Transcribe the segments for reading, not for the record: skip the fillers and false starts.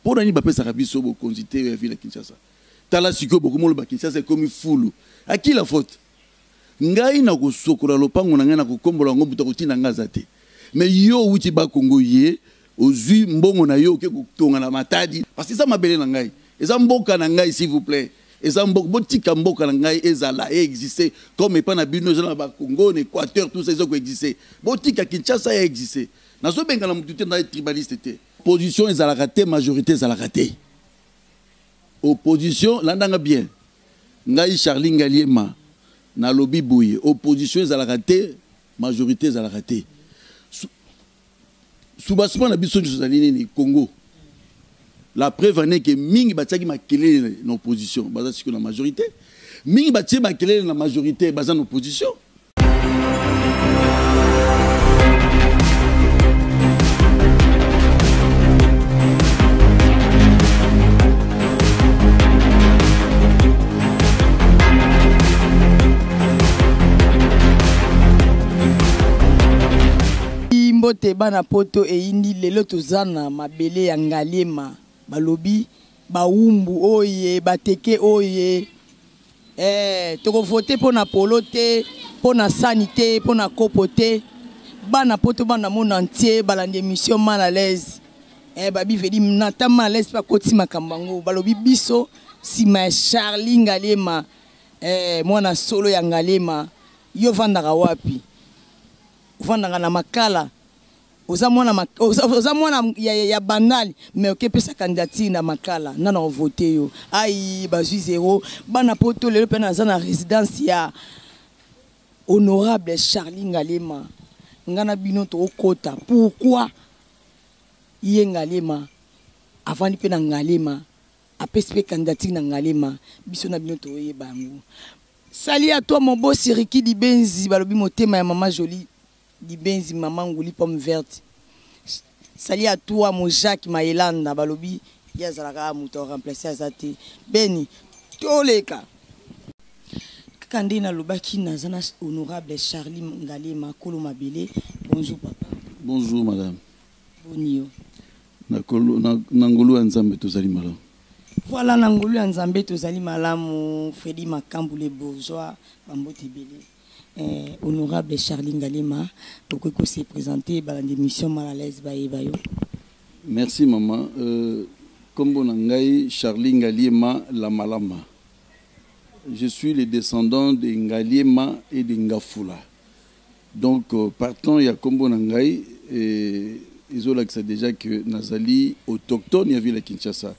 Pour nani bapé sarabiso bo consulter la ville Kinshasa. Tala siko beaucoup mo ba Kinshasa comme fulu. À qui la faute? Ngai na ko sokola lopango na ngai na ko kombola ngo buta ko tina ngazate. Mais yo wuti ba Congo ye ozui mbongo na yo ke ko tonga na matadi parce que ça mabele na ngai. Eza mboka na ngai s'il vous plaît. Eza mboka botika mboka na ngai ezala exister comme pas na bino na ba Congo, Équateur tout ça ils ont exister. Botika Kinshasa a existé. Na so benga na mututé na tribaliste té. Opposition ezala raté, majorité ezala raté. Opposition landanga bien. Ngai Charlie Ngaliema na lobby boye. Opposition ezala raté, majorité ezala raté. Soubasement na biso ni Congo. La preuve en est que mingi batiaki makele na opposition, baza siko na majorité. Mingi batiaki makele na majorité, baza na opposition. Mbote bana poto e indi lelo tozana mabele ya Ngaliema. Balobi baumbu oye bateke oye toko voter pour na polote pour na sanité pour na copote bana poto bana monde entier balande émission mal à l'aise babi veli nata mal à l'aise pa koti makambango balobi biso sima Charlie Ngaliema mwana solo ya Ngaliema yo vandaka wapi vandaka na makala Oza mwana ya banal mais ok pesa candidature na makala nana voter yo ai bazui zéro bana poto lelo pe na za résidence ya honorable Charlie Ngaliema ngana bino to kota pourquoi ye Ngaliema avant ni pe na Ngaliema apespe candidature na Ngaliema biso na bino to ye bango sali à toi mon beau Siriki di Benzi balobi motema ya mama jolie di Benzi maman nguli pomme verte. Salut à toi mon Jacques Maelanda balobi yazalaka muto remplacer azate beni toleka kandina lobaki nazana honorable Charlie Ngaliema kolo mabele. Bonjour papa. Bonjour madame. Bonio nangolu nzambe tozali malamu. Voilà nangolu nzambe tozali malamu Freddy Makambu les bourgeois bambote belé. Honorable Charlie Ngaliema, pourquoi qu'on s'est présenté dans l'émission mal à l'aise bayo. Merci maman. Kombo nangai Charlie Ngaliema la malama. Je suis le descendant de Ngaliema et de Ngafula. Donc partant il y a Kombo nangai ils ont l'accès déjà que Nazali autochtone y avait la Kinshasa.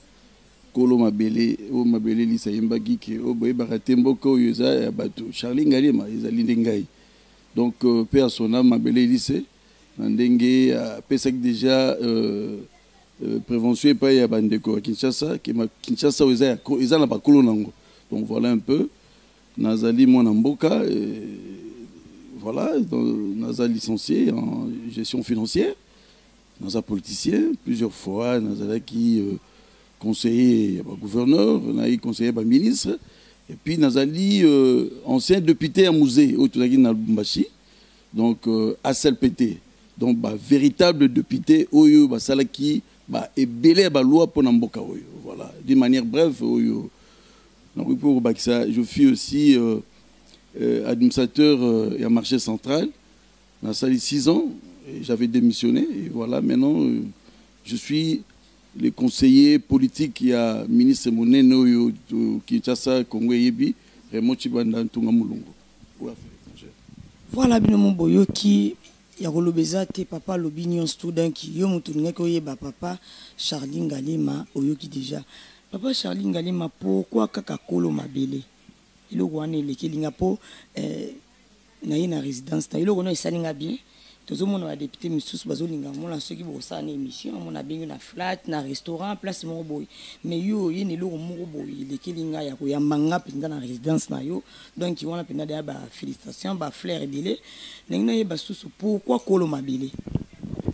Kolo mabele o mabele lisa yembaki ke o boye baratembo ko yoza ya bato Charlie Ngaliema ezali ndengai donc père sona mabele lise ndenge pesa déjà prévention pas ya bandeko Kinshasa ke Kinshasa oza na bakolo nango donc voilà un peu nazali mwana mboka voilà nazali licencié en gestion financière naza politicien plusieurs fois nazala qui conseiller gouverneur, conseiller ministre, et puis Nazali ancien député à musée au Tunagi Nalbumbashi, donc ASLPT, donc véritable député Oyo Basalaki et belé loi pour Namboka Oyo, voilà, d'une manière brève Oyo. Je suis aussi administrateur à marché central, dans Sali 6 ans, j'avais démissionné, et voilà, maintenant je suis les conseillers politiques qui a ministre Moneno Kinshasa Congo Yebi Raymond Chibanda Ntunga Mulungu. Voilà bien mon boyo qui ya kolobeza te papa l'opinion student qui yo mutunga ko yeba papa Charlie Ngaliema oyo qui déjà papa Charlie Ngaliema pourquoi kaka kolo mabele iloko wana elekelinga po na yina résidence ta iloko no isalinga bien tous les gens député misusu bazolinga mona ceux qui bossa na émission mona bengi na flat na restaurant place mo boy mais yo yene lo mo boy le kelinga ya ko yambanga pinda na résidence na yo donc wana pinda da ba félicitations ba fleur et belé nengna yeba susu pourquoi kolo mabele.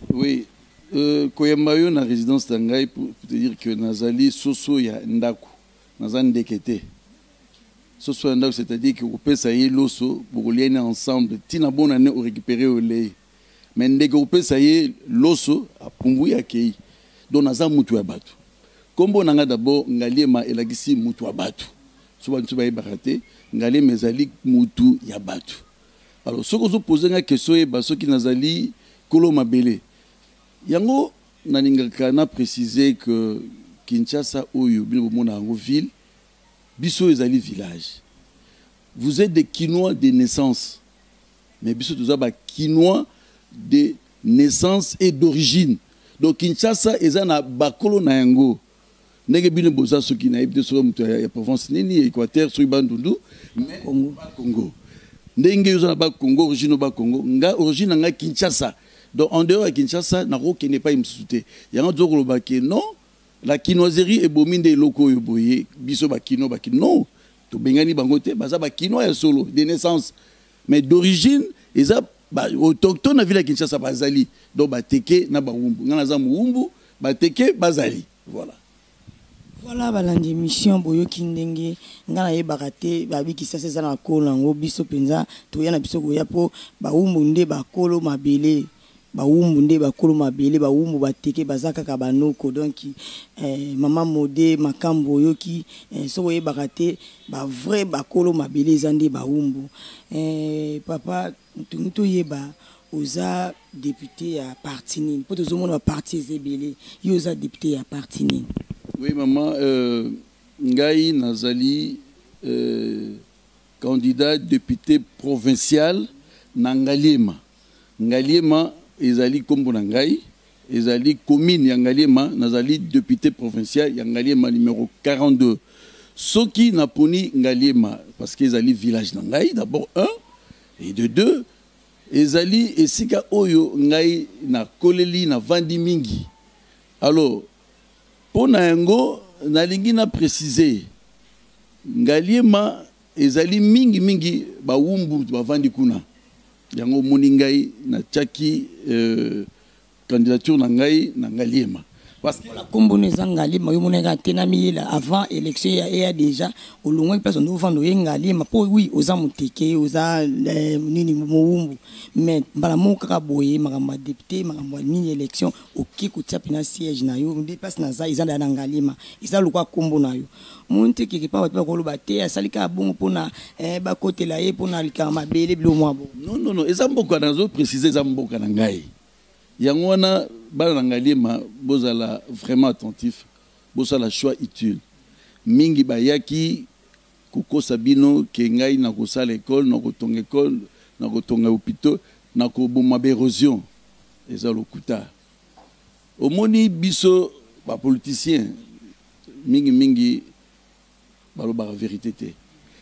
Oui ko yamba yo na résidence tangai pour te dire que nazali soso ya ndako nazan ndekete soso ya ndako c'est-à-dire que opesa ye loso pour lier ensemble tina bonne année au récupérer au lait. Mais ndeko pesa ye loso apumbu ya kei donc naza mutu ya bato Kombo nanga d'abord Ngaliema elakisi mutu abatu. Soba ntuba ebakate Ngaliema ezali mutu ya batu. Alors ce que vous posez une question et baso qui nazali kolo mabele. Yango naningaka na préciser que Kinshasa oyo bino mona en ville biso ezali village. Vous êtes des Kinois de naissance. Mais biso tous ba Kinois de naissance et d'origine. Donc Kinshasa ezana bakolo na yango. Nege bino boza soki na ebde so mutu ya province nini Équateur so Bandundu mais Congo. Ndenge yozana ba Congo origine ba Congo nga origine nga Kinshasa. Donc en dehors de Kinshasa na ko n'est pas imsouté. Yango zokolo ba ke non la kinoiserie est bominde loko yo boye biso ba kino non to bengani bangote baza ba kino ya solo de naissance mais d'origine eza ba autochtone na ville ya Kinshasa bazali donc ba teke na ba wumbu ngana za muumbu ba teke bazali voilà. Voilà balandi mission boyo kindenge ngana yebaka te babikisa seza na kolango biso penza toya na biso goya po bawumbu nde bakolo mabele bawumbu nde bakolo mabele bawumbu bateke bazaka ka banoko donc mama mode makambo yoki soko yebaka te ba vrai bakolo mabele zande bawumbu papa tunto yeba oza député à parti nini po tozomona ba parti ezebele yo oza député à parti nini. Oui, maman, Ngai Nazali, candidat député provincial Ngaliema. Ngaliema, Ezali Kombo Ngai, Ezali commune Ngaliema, Nazali député provincial Ngaliema numéro 42. Soki Naponi Ngaliema, parce qu'Ezali village Ngai, d'abord un, et de deux, Ezali Esika Oyo Ngai na Koleli na Vandi Mingi. Alors, pour Nayango, nalingi na préciser Ngaliema ezali mingi ba wumbu ba vandi kuna. Yango moningai na tchaki candidature na ngai na Ngaliema. Parce que la combo neza Ngaliema yo monenga tena mila avant élection ya déjà au loin personne no vando Ngaliema po oui oza muteke oza nini muumbu mais mbala moka ka boye makamba député makamba mini élection oki kutia siège na yo ndi passe na za izanda na Ngaliema isa lokwa kombo na yo monte keke pa ba ko loba te asalika bongo pona ba kotela ye pona likama bele bilo mwabo non ezamboka nazo préciser ezamboka na ngai yango wana bana Ngaliema bozala vraiment attentif bozala choix utile mingi bayaki kokosa bino ke ngai na kosala école na kotonga hôpital na koboma érosion eza lokuta omoni biso ba politicien mingi baloba la vérité te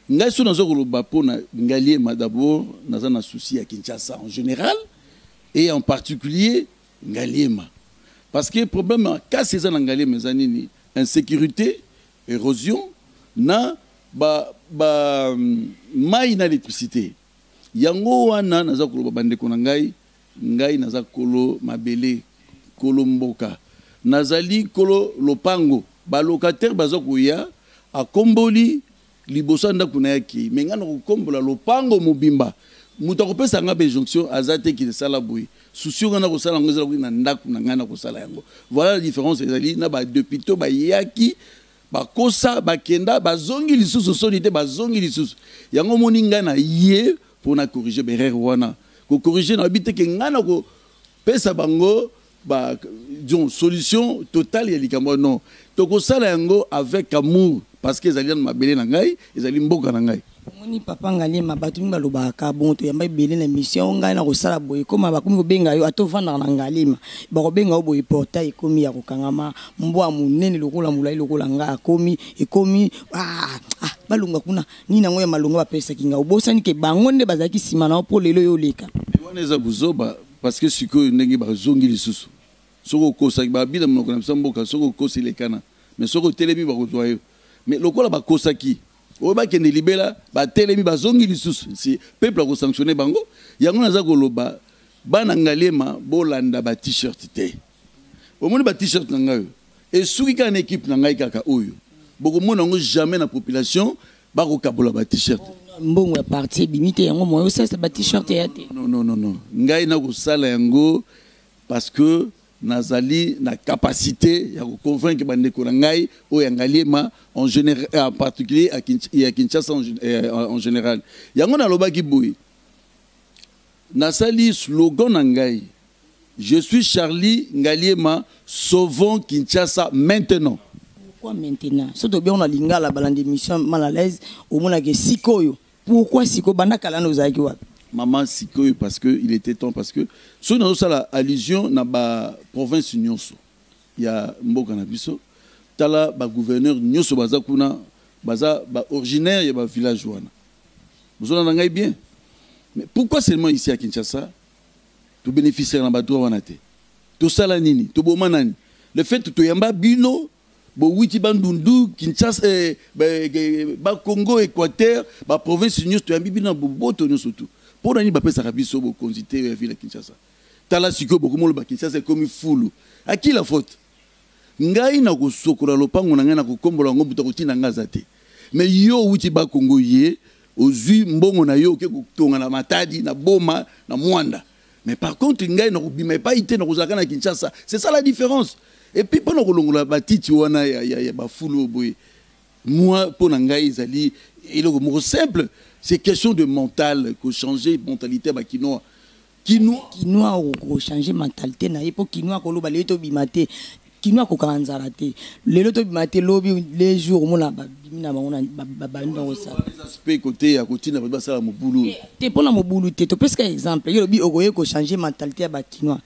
ngai so nazo koloba pona Ngaliema d'abord naza na souci à Kinshasa en général et en particulier Ngaliema. Parce que le problème, quand c'est ça Ngaliema, c'est insécurité, érosion, na maï na électricité. Yango wana naza kolo bande kona ngai naza kolo mabele kolo mboka. Nazali kolo lopango. Ba locataire bazoko ya akomboli libosa nda kuna yaki. Mengana ko kombola lopango mobimba. Muta ko pesa nga be jonction azate ki de sala boy. Souci on a ko sala ngeza ko na ndaku na ngana ko sala yango. Voilà la différence ezali na ba député ba yaki ba kosa ba kenda ba zongi lisusu sonité ba zongi lisusu. Yango moninga na ye pour na corriger berere wana. Ko corriger na habite ke ngana ko pesa bango ba disons solution totale ya likambo non. To ko sala yango avec amour parce que ezali na mabele na ngai, ezali mboka na ngai. Moni papa Ngaliema batu mba lobaka bon to yamba belé na mission ngai na kosala boye koma bakomi ko benga yo atovanda na Ngaliema ba ko benga yo boye portail ekomi ya kokangama mbwa munene lokola mulai lokola nga akomi ekomi balunga kuna nina ngoya malunga ba pesa kinga obosani ke bango nde bazaki sima na po lelo yo leka wana eza buzoba parce que siko ndenge ba zongi lisusu soko kosa ba bida mnoko na mboka soko kosi lekana mais soko telemi ba kozwa yo mais lokola ba kosaki oba kende libela ba telemi ba zongi lisusu si peuple ko sanctionner bango yango naza koloba bana Ngaliema bolanda ba t-shirt te omoni ba t-shirt na ngayo et soki ka na équipe na ngai kaka oyo boko mona ngo jamais na population ba ko kabola ba t-shirt mbongo ya parti bimite yango moyo ça ba t-shirt ya te non ngai na ko sala yango parce que nazali na capacité ya convaincre bandeko na ngai o ya Ngaliema en général, en particulier à Kinshasa en général. Yango na lobaki boy. Nasali slogan na ngai. Je suis Charlie Ngaliema, sauvons Kinshasa maintenant. Pourquoi maintenant? Surtout bien on a lingala balande mission mal à l'aise au mona ke sikoyo. Pourquoi sikoyo banda kala no zaki wapi? Maman sikoyo parce que il était temps parce que so na ça la allusion na ba province nyonso. Il y a mboka na biso tala ba gouverneur nyonso baza kuna baza ba originaire ya ba village wana. Vous en avez bien. Mais pourquoi seulement ici à Kinshasa tu bénéficier na ba droit wana te? To sala nini? To boma nani? Le fait to yamba bino bo witi bandundu Kinshasa ba Congo Équateur ba province nyonso to yambi bina bo boto nyonso tout. Pour nani ba pesa rabiso bo consulter la ville à Kinshasa. Tala siko bo komo ba Kinshasa comme fulu. À qui la faute? Ngai na ko sokola lopango na ngai na ko kombola ngombu to kotina ngaza te. Mais yo witi ba Congo ye ozui mbongo na yo ke ko tonga na matadi na boma na mwanda. Mais par contre ngai na ko bima pas ité na ko zaka na Kinshasa. C'est ça la différence. Et puis pendant que l'on a titi wana ya ba fulu boy. Moi pour ngai ezali eloko moko simple, c'est question de mental, ko changer mentalité ba kinoa. Kinoa ko changer mentalité na yepo kinoa ko loba leto bimate. Kinoa ko kanzara te. Lelo to bimate lobi les jours mona ba bimina bango ba ndongo sa. Les aspects côté à côté na ba sala mobulu. Te pona mobulu te to presque exemple, yo lobi okoye ko changer mentalité ba kinoa.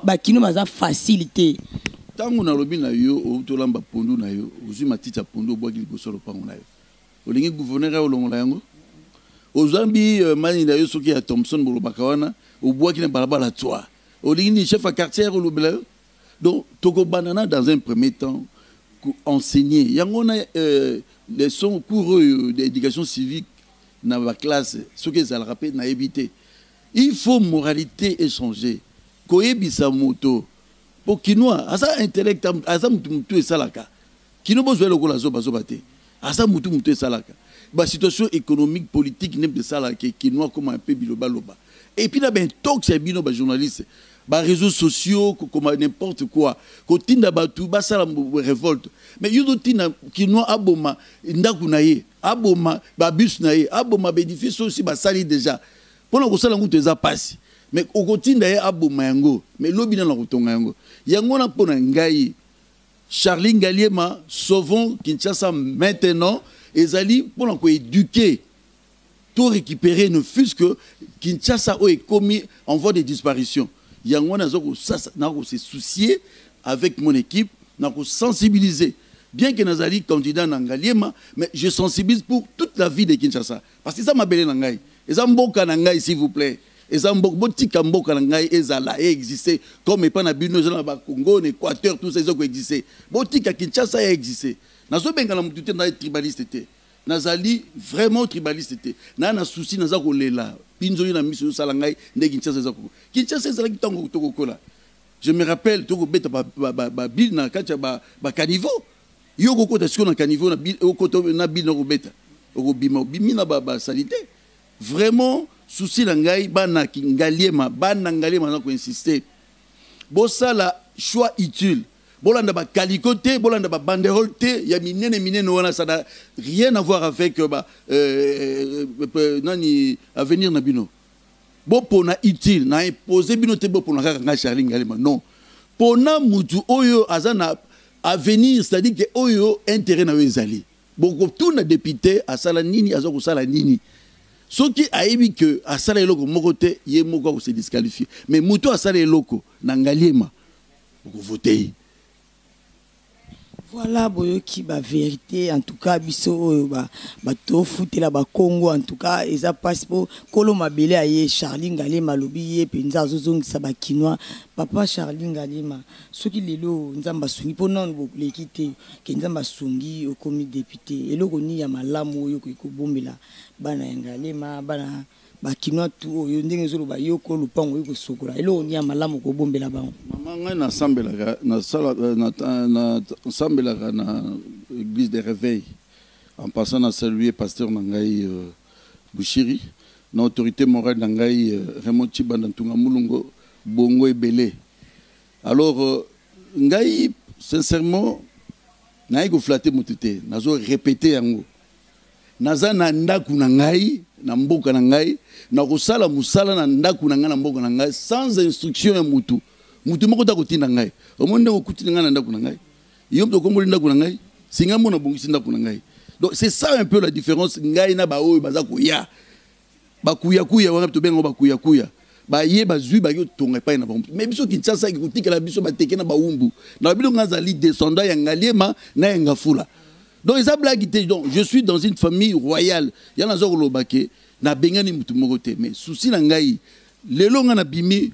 Ba kinoa baza facilité. Tango na lobi na yo o to lamba pondu na yo, ozu matiti pondu bo ki liboso lo pango na yo. Olingi gouverneur a olongola yango. Ozambi mani na yo soki ya Thompson bolo bakawana, o bois ki na balabala toi. Olingi ni chef à quartier o lobela. Donc toko banana dans un premier temps enseigner. Yango na leçon cours d'éducation civique na la classe, ce que ça le rappelle na éviter. Il faut moralité échanger. Koyebisa moto pour kinoa asa intellect asa mutu esalaka kino bozwe lokola zoba te asa mutu esalaka ba situation économique politique nem de salaka kinoa comme un peu biloba loba et puis là ben talk c'est bino ba journaliste ba réseaux sociaux comme n'importe quoi kotinda batu ba sala révolte mais yudo tina kinoa aboma ndaku na ye aboma ba bus na ye aboma ba édifice aussi ba sali déjà pona ko sala ngutu eza passe. Mais au quotidien ya aboma yango mais lobina na kotonga yango yango na pona ngai Charlie Ngaliema sauvons Kinshasa maintenant ezali pona ko éduquer tout récupérer ne fût-ce que Kinshasa est commis en voie de disparition yango na zoko sasa na ko se soucier avec mon équipe na ko sensibiliser bien que nazali candidat na Ngaliema mais je sensibilise pour toute la vie de Kinshasa parce que ça m'a belé na ngai eza mboka na ngai s'il vous plaît. Et ça botika mboka na ngai ezala exister comme pas na bino na ba Congo Équateur tous ces autres exister botika Kinshasa exister nazo benga na mutu te na tribaliste te nazali vraiment tribaliste te na souci naza ko lela pinzoli na miso sala ngai nde Kinshasa ezako Kinshasa ezala kitango to kokola je me rappelle to ko beta ba bil na kacha ba caniveau yo ko kota siko na caniveau na bil ko na bil na ko beta ko bima bimina ba salité vraiment souci la ngai bana Ngaliema na ko insister bosala choix utile bolanda ba calikote bolanda ba banderole te ya minene wana ça n'a rien à voir avec nani avenir na bino bo pona utile na imposer bino te bo pona kaka Charlie Ngaliema non pona mutu oyo azana avenir c'est-à-dire que oyo intérêt na ezali bon tout na député asala nini azoko sala nini. Ce qui a émis que à Sala Eloko Mokote, il moko se disqualifié. Mais Mouto à Sala Eloko, Ngaliema, vous votez. Voilà, boyoki ba vérité en tout cas biso ba to fouté la ba Congo en tout cas et ça passe pour kolo mabele aye Charlie Ngaliema lobi ye penza zozong sa ba kinois papa Charlie Ngaliema soki lelo nzamba sungi ponon bo lekite ke nzamba sungi au comité député eloko ni ya malamu oyo ko bombela bana Ngaliema bana ba kinois tout oyo ndenge zolo ba yoko lupango yoko sokola eloko ni ya malamu ko bombela bango mama na sambela na sala na sambela na église des réveils en passant à saluer pasteur Nangai Bouchiri na autorité morale Nangai Raymond Chibanda Tunga Mulungo bongo ebele Alors, ngai, sincèrement, naï ko flatter mon tété, nazo répéter yango. Naza na ndaku na ngai, na mboka na ngai, na kosala musala na ndaku na ngai na mboka na ngai sans instruction ya mutu. Mutu moko ta kotinda ngai. Omonde ko kutinda ngai na ndaku na ngai. Yom to kombo ndaku na ngai, singa mona bongisi ndaku na ngai. Donc c'est ça un peu la différence ngai na ba oyo baza koya. Ba kuya kuya wana to bengo ba kuya kuya. Ba ye ba zui ba yo tonga pa na ba. Mais biso Kinshasa ki kotika la biso ba teke na ba umbu. Na bilo ngazali descendant ya Ngaliema na ya Ngafula. Donc, donc, je suis dans une famille royale. Il y a un jour où na bengani mutu mogote mais souci na ngai lelo nga na bimi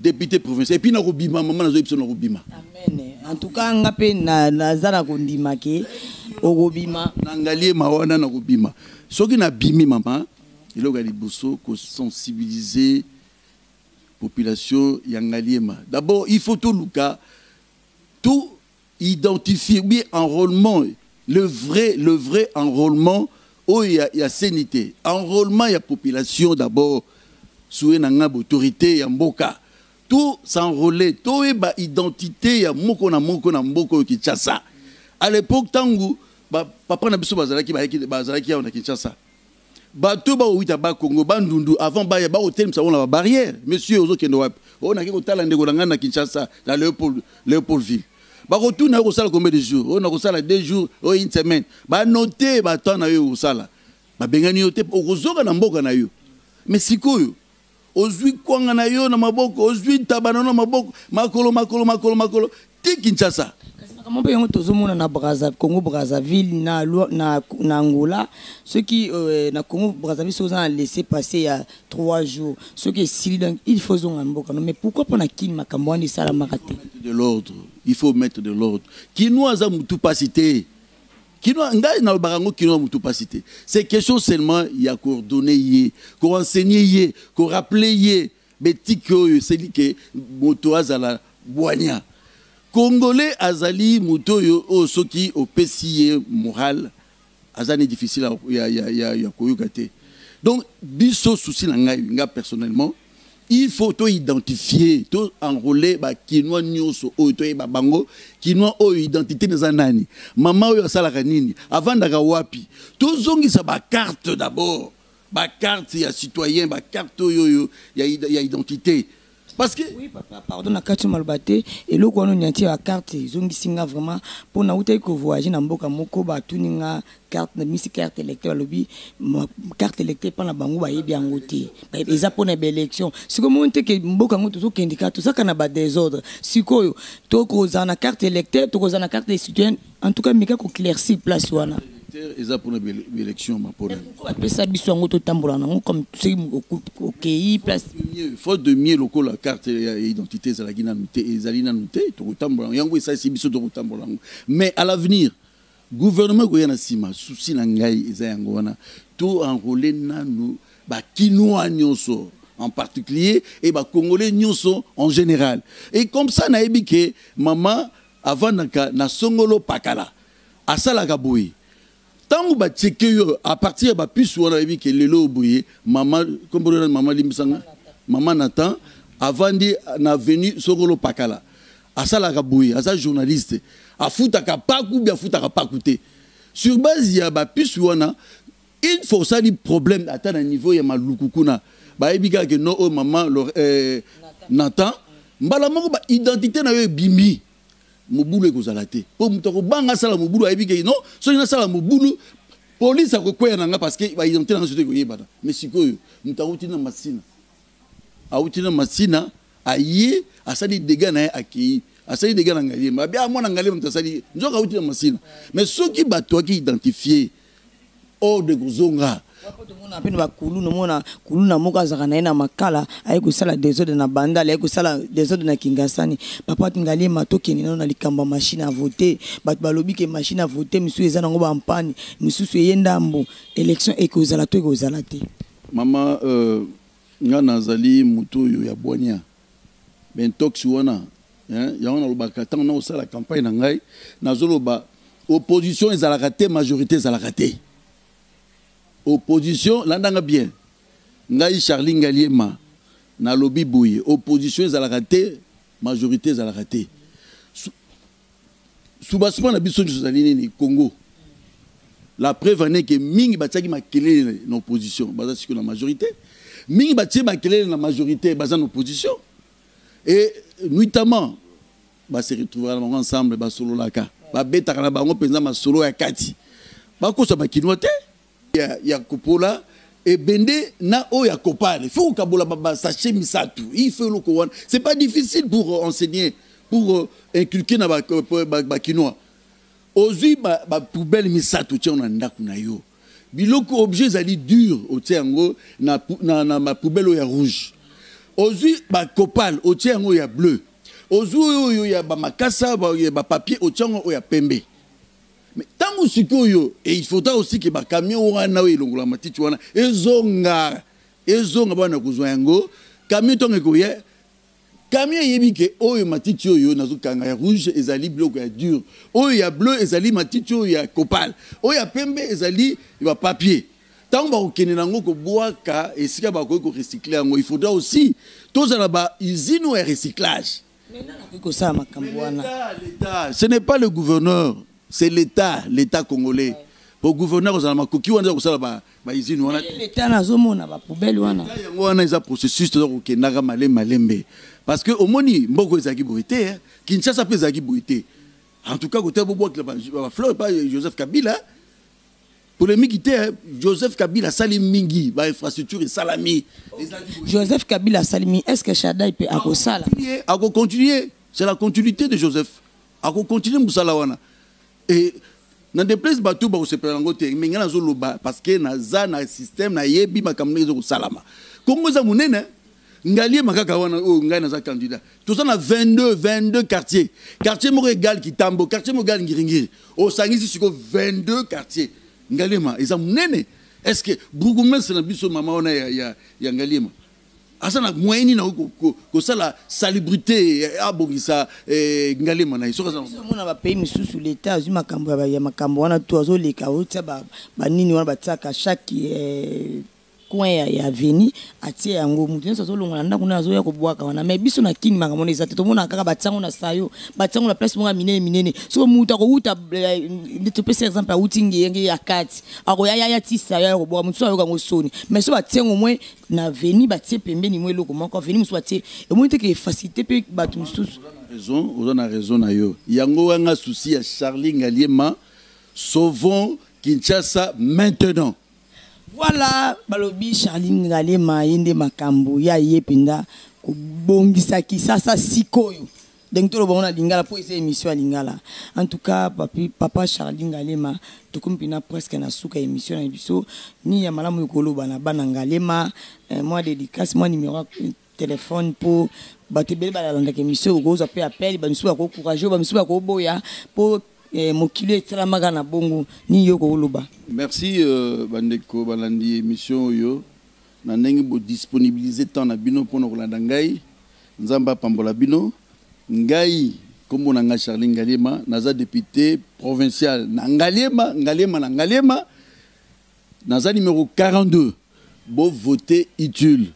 député provincial et puis na robima maman na zo ipso na robima. Amen. En tout cas ngape na zara kondima ke o robima na Ngaliema wana na robima. Soki na bimi maman elo ga liboso ko sensibiliser population ya Ngaliema. D'abord, il faut tout luka tout identifier bien enrôlement le vrai enrôlement où il y a sénité enrôlement il y a population d'abord sous une autorité ya mboka tout s'enrôler tout et ba identité ya moko na mboko Kinshasa à l'époque tangu papa na biso bazalaki ya na Kinshasa bato ba wita ba Congo bandundu avant ba hôtel msa na barrière monsieur ozo kendo wapi on a ki kotala ndeko na Kinshasa dans Léopoldville. Barotou na kosala combien de jours? On a kosala 2 jours ou une semaine. Ba noter ba temps na yo kosala. Ba bengani yote okozoka na mboka na yo. Mais sikoyo ozwi kwanga na yo na maboko, ozwi tabana na maboko, makolo ti Kinshasa. Comment peut-on tozomona na Congo Brazzaville na Angola ceux qui na Congo Brazzaville sont laissé passer il y a 3 jours ceux qui il faut mboka mais pourquoi pour na kin makambo ni sala makate de l'ordre il faut mettre de l'ordre kinoa za mutu pasité kinoa ngai na barango kinoa mutu pasité c'est question seulement il y a coordonner yé ko enseigner yé ko rappeler yé betiko c'est dit que moto azala boigna Congolais azali mutoyo o soki au PCA moral azani difficile ya koyokate. Donc biso souci na ngai personnellement il faut to identifier to enrôler ba kinwa nyoso o to ba bango kinwa o identité na nani mama oyo sala kanini avant daga wapi to zongisa ba carte d'abord ba carte ya citoyen ba carte yo ya identité. Parce que oui papa pardon na kati malbate et le ko nyanti ya carte zongisinga vraiment pour na utai ko voyager na mboka moko ba tuninga carte na misi carte électeur lobi carte électeur pa na bango ba yebi angote ba eza pour na élection siko monte ke mboka ngoto zo kendika to saka na ba désordre siko to ko za na carte électeur to ko za na carte citoyen en tout cas mika ko clairci place wana eza pour na élection ma pour pesa biso ngoto tambola na comme c'est OK place faute de mieux loko la carte identité za la gina nuté ezalina nuté to tambola yango esa biso to tambola mais à l'avenir gouvernement ko yana sima souci na ngai eza yango wana to enrôler nanu ba kinoa nyoso en particulier et ba congolais nyoso en général et comme ça na ebike maman avant na songolo pakala asala kaboui tangu ba tcheke yo à partir ba puce wana ebike lelo boye maman comme maman limbisanga maman Nathan avant de na venu songolo pakala asala kaboui asa journaliste afutaka paku bien afutaka pakuté sur base ya ba puce wana il faut ça des problèmes à un niveau ya malukukuna ba ebika que no oh maman Nathan mbala moko ba identité na yo bimbi mobulu ekozalate po mutako banga sala mobulu ebika non so ina sala mobulu police akokwea nanga parce que ba identité na sote ko yebana mais sikoyo mutako tina masina autina masina aye asali dégâts na aki asali dégâts na Ngaliema bien mwana Ngaliema mtasali nzoka autina masina mais ceux qui bato qui identifier hors de Gozonga mona pe ba kulu no mona kulu na moka zaka na makala ayi ko sala désordre na bandala ayi ko sala désordre na Kingasani papa Ngaliema tokeni na likamba machine à voter bat balobi ke machine à voter misu eza nango ba mpani misu yendambo élection ekozala to ekozala te mama nga nazali muto yo ya bonya ben tox wana ya wana lobaka tant na osala campagne na ngai nazoloba opposition ezalaka te majorité ezalaka te opposition landanga bien ngai Charlie Ngaliema na lobby boye opposition ezalaka te majorité za la raté soubasement na biso zali ni Congo la preuve est que mingi bataki makelele na opposition baza siko na majorité mingi batie makelele na majorité baza na opposition et nuitamment ba se retrouver ensemble ba solo laka ba betaka na bango penza ma solo ya kati ba ko sa bakinote ya kopola et bende na o ya kopale faut kabola ba sachet misatu il faut le ko c'est pas difficile pour enseigner pour inculquer na ba kinois ozui ba poubelle misatu tia na ndaku na yo biloko objet zali dur o tia ngo na ma poubelle ya rouge ozui ba kopale o tia ngo ya bleu ozui yo ya ba makasa ba papier o tia ngo ya pembe. Mais tant que et il faudra aussi que ba camion wana we longola matiti wana ezonga bana kuzwa yango camion tonge ko ye camion yebi ke oyo matiti oyo nazukanga ya rouge ezali bloc ya dur oyo ya bleu ezali matiti oyo ya copal oyo ya pembe ezali ba papier tant ba okene nango ko boaka esika ba ko recycler yango il faudra aussi tozala ba usine ya recyclage. L'État, ce n'est pas le gouverneur, c'est l'État congolais. Pour le gouverneur, vous avez un coquille, vous avez un usine. L'État n'a pas de poubelle. Il y a un processus qui est malembe. Parce que au moni, Mboko Ezaki Boité, Kinshasa peut Ezaki Boité. En tout cas, côté Bobo, Fleur, pas Joseph Kabila. Pour les militaires, Joseph Kabila Salim Mingi, infrastructure et salami. Joseph Kabila Salimi, est-ce que Chadaï peut continuer? C'est la continuité de Joseph. À continuer Moussalawana. Et dans des places bateaux, bah, c'est pas mais il y a un parce que dans un système, na yebi makamne zo salama. Congo za munene, ngali makaka wana o ngai na za candidat. Tout ça na 22 quartiers. Quartier mo égal qui tambo, quartier mo égal ngiringiri. Au sangisi siko 22 quartiers. Ngalema eza munene. Est-ce que bourgmestre na biso mama ona ya ngalema? Asa na moyeni na ko sala salubrité abongisa ngalema na iso kaza mona ba pays misusu l'état azui makambo ya makambo wana to azoleka otsa ba nini wana batsaka chaque coin ya veni atie yango mutu nso azolonga ndako na azoya ko bwaka wana mais biso na kini makambo na ezate to mona kaka batsango na sayo batsango na place monga minene so mutu ko uta to pesa exemple uti ngenge ya kati ako ya tisa ya ko bwa mutu ayoka ngosoni mais so batsengo mwe na veni batie pembeni mwe loko moko veni musu batie e mo te ke facilité pe batu mususu raison on a raison na yo yango wanga souci ya Charlie Ngaliema sauvons Kinshasa maintenant. Voilà, balobi Charlie Ngaliema yende makambo ya yepinda ko bongisa kisasa sikoyo. Donc tout le monde a lingala pour essayer émission à lingala. En tout cas, papa Charlie Ngaliema tokumpina presque na suka émission na biso ni ya malamu yokolo bana Ngaliema moi dédicace moi numéro téléphone pour batebele balanda émission ko zo pe appel ba misu ba ko courageux ba misu ba ko boya pour na bongo ni yoko uluba. Merci bandeko balandi émission yo na ndenge bo disponibiliser temps na bino pour na kolanda ngai nzamba pambola bino ngai kombo na Charlie Ngaliema naza député provincial na Ngaliema naza numéro 42 bo voter utile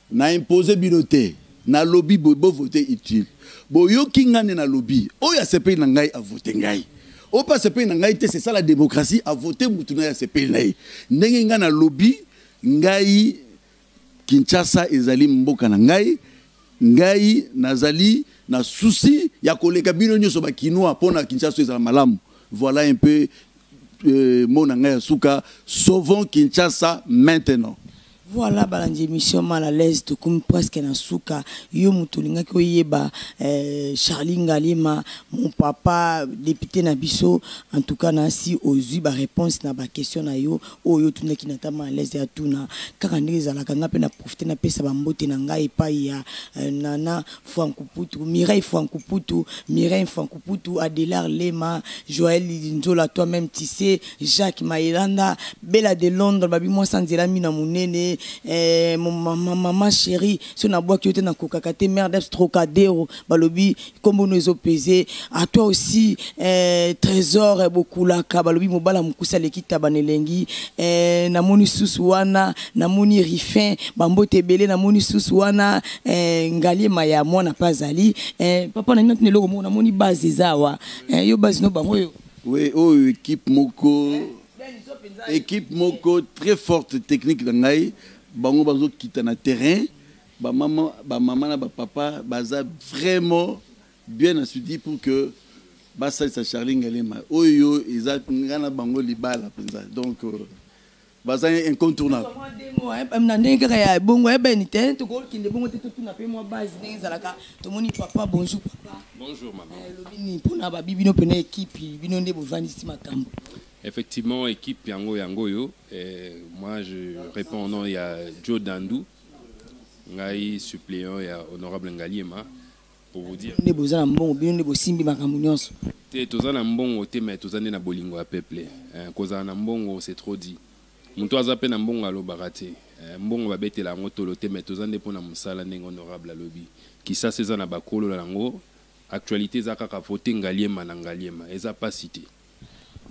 na imposer biloté na lobby bo voter utile bo yo kingane na lobby oya sepe na ngai a voter ngai o pas sepe na ngai te c'est ça la démocratie a voter mutuna ya sepe ngai ndenge nga na lobby ngai Kinshasa ezali mboka na ngai nazali na souci ya koleka bino nyoso ba kinoa pona Kinshasa ezala malamu. Voilà un peu mon ngai suka sauvons Kinshasa maintenant. Voilà balandi émission mal à l'aise tout comme presque na suka yo mutulinga ko yeba Charlie Ngaliema mon papa député na biso en tout cas na si ozu ba réponse na ba question na yo oyo tuna kinata mal à l'aise ya tuna kaka ndeza la kanga pe na profiter na pesa ba mbote na ngai pa ya nana Frankuputu Mireille Frankuputu Adelar Lema Joël Nzola toi même Tissé Jacques Maelanda Bella de Londres babi moi sanzela mina munene maman chérie so na bois qui na kokakate merde Trocadéro balobi comme nous opposé à toi aussi trésor beaucoup la balobi mobala mukusa lekita banelengi na moni suswana na moni rifin bambote belé na moni suswana Ngaliema ya mwana pazali papa na nyote loko mona moni base zawa yo base no bango yo. Oui, équipe moko très forte technique d'angai bango bazo kita na terrain ba maman na ba papa baza vraiment bien assuré pour que basa sa Charlie Ngaliema oyo eza ngana bango libala penza donc baza incontournable. Bonjour papa. Effectivement, équipe Yango Yangoyo. Moi, je réponds au nom, il y a Joe Dandou, Ngai suppléant, il y a Honorable Ngaliema. Pour vous dire. Tozana mbongo te mais tozane na bolingo a peuple. Kozana na mbongo c'est trop dit. Muntu azape na mbongo alo barate. Mbongo babete la ngotolo te mais tozane pona musala ndenge honorable alobi. Ki sa seza na bakolo la ngo. Actualité za kaka voter Ngaliema na Ngaliema. Eza pas cité.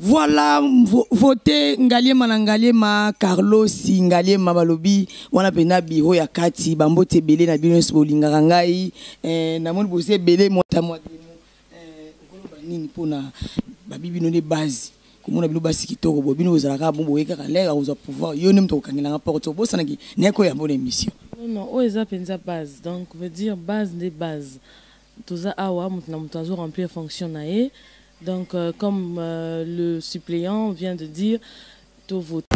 Voilà, voter Ngaliema na Ngaliema, Carlos Ngaliema balobi, wana pena biro ya kati, bambote bele na bino bolinga rangai, na moni bose bele mota demo, nini pona babibi no de base, komona bino basi kitoko bo bino ozalaka bombo weka kalega oza pouvoir, yo nem to kangela porto bo sanaki, neko ya bonne émission. Non, o eza penza base, donc veut dire base des bases. Toza awa mutna mutazo remplir fonction nae. Donc, comme le suppléant vient de dire, tout voter